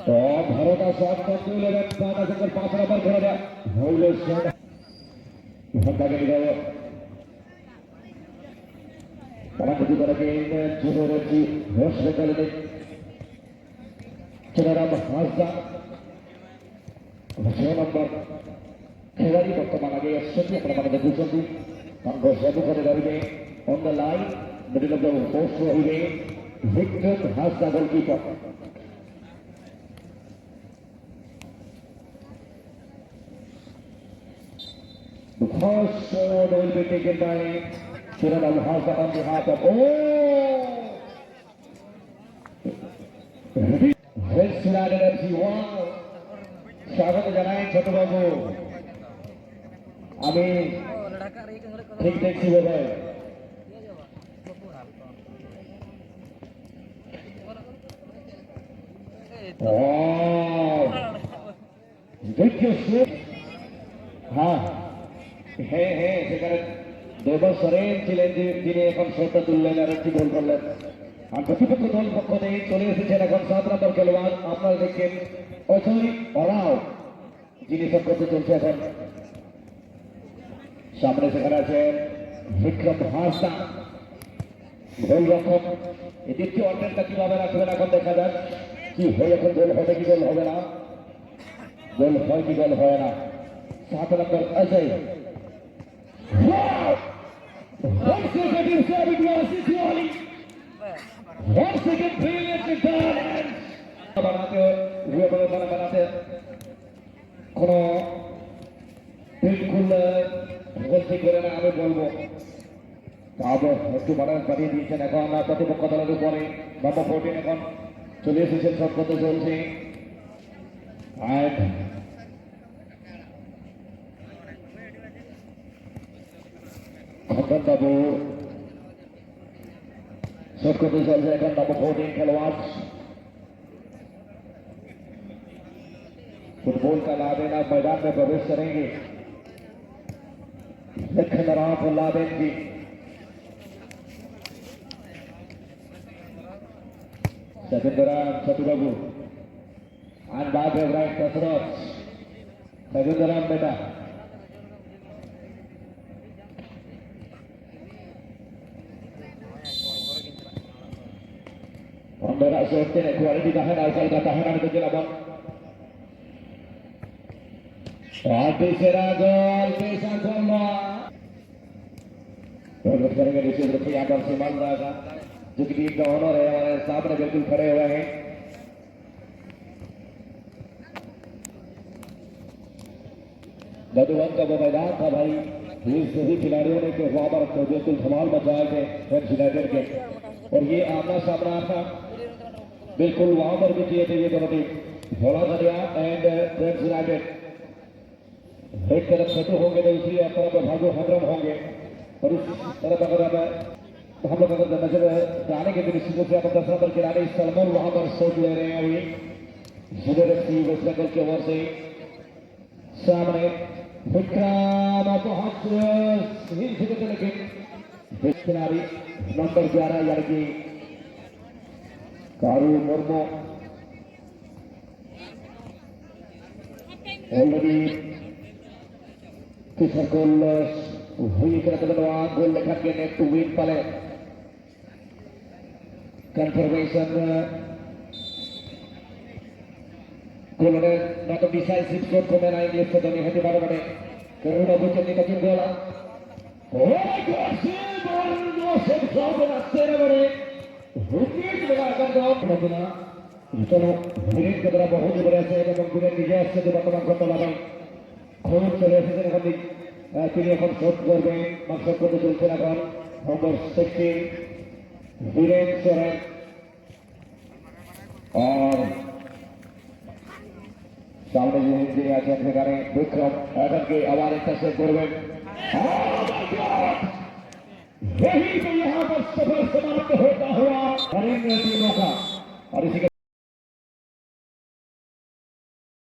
तो भारत का shot control है पाना से 5 नंबर खेला गया होले शॉट भगा के गया para que para que chulo रची होश निकल दे चला हासदा 6 नंबर खेलाड़ी बर्तमान आगे सत्य प्रमाण देखुछंती तांको सब करे रहिबे on the line middle of the post रहिबे Vikram Hasda goalkeeper The first shot will be taken by Shiran Al-Hazza on behalf of Red Shiran FC 1 স্বাগত জানাই ছোট বাবু আমি ঠিক দেখছি বোধহয় দেখিও হ্যাঁ হ্যাঁ হ্যাঁ সেখানে দেবর সরেন ছিলেন যিনি এখন শ্রদ্ধা তুললেন আর একটি গোল করলেন আর প্রতিপক্ষ দল পক্ষ থেকে চলে এসেছেন এখন 7 নম্বর খেলোয়াড় আপনারা দেখছেন অজয় অরাও যিনি সব করতে চলছে এখন সামনে সেখানে আছেন বিক্রম হাসদা গোলরক্ষক এই দ্বিতীয় অর্ধেকটা কিভাবে রাখবেন এখন দেখা যাক কি হয় এখন গোল হবে কি গোল হবে না গোল হয় কি গোল হয় না 7 নম্বর Ajay One second inside it was Italy. 1 second brilliant return and बनाते हुए बनाते কোনো বিলকুল গলতি করে না আমি বলবো আবার একটু বাড়িয়ে দিয়েছেন এখন প্রতিপক্ষ দলের উপরে নম্বর 14 এখন চলে এসেছেন সব কথা চলছে খন্দন বাবু शॉट को चल जाएगा नंबर 14 खिलवाड़ फुटबॉल का लादेन आप मैदान में प्रवेश करेंगे Lakhanram Laden ji Sajindram Satubabu and back of right कसरत सजिंदराम बेटा Pembela Sultan kualiti tahanan asal tahanan itu jelabang. Habis seragol bisa bola. Terus करेंगे रिसीव रखी यहाँ पर सीमान राजा जो कि टीम का ऑनर है हमारे सामने बिल्कुल खड़े हुए हैं गदुवन का वो मैदान था भाई इन सभी खिलाड़ियों ने के वहाँ पर बिल्कुल धमाल मचाए थे फ्रेंड्स यूनाइटेड के और ये आमना सामना था बिल्कुल वहां पर भी किए थे ये दोनों टीम भोला दरिया एंड फ्रेंड्स यूनाइटेड एक तरफ शत्रु होंगे तो दूसरी तरफ भागो हजरम होंगे और इस तरफ अगर हम लोग अगर नजर जाने के दृष्टि से आप 10 नंबर खिलाड़ी सलमान वहां पर शॉट ले रहे हैं अभी सुबह वेस्ट बंगाल की ओर से सामने विक्रम बहुत ही लेकिन खिलाड़ी नंबर 11 यानी कि कारू मुर्मू ऑलरेडी किसर गोल हुई गोल लेखा के नेट टू विन पाले कंफर्मेशन गोल ने नॉट डिसाइसिव स्कोर को मैंने इंग्लिश से दोनों हेतु बारे में करुणा बुचनी का गोला oh my god ball no safe from the तेरे बड़े विकेट लगाकर दो मदना चलो विकेट के द्वारा बहुत बड़े से এবং বিরাট নিজে আসছে বর্তমান করতে লাগাই খুব চলে এসেছেন এখন তিনি এখন শট করবেন মাকসাদ করতে চলছেন এখন নম্বর 16 বীরেন সোরেন और सामने যিনি আছেন সেখানে বিক্রম এখন কি আবার একটা সেভ করবেন यही तो यहाँ पर सफल समाप्त होता हुआ टीमों का और इसी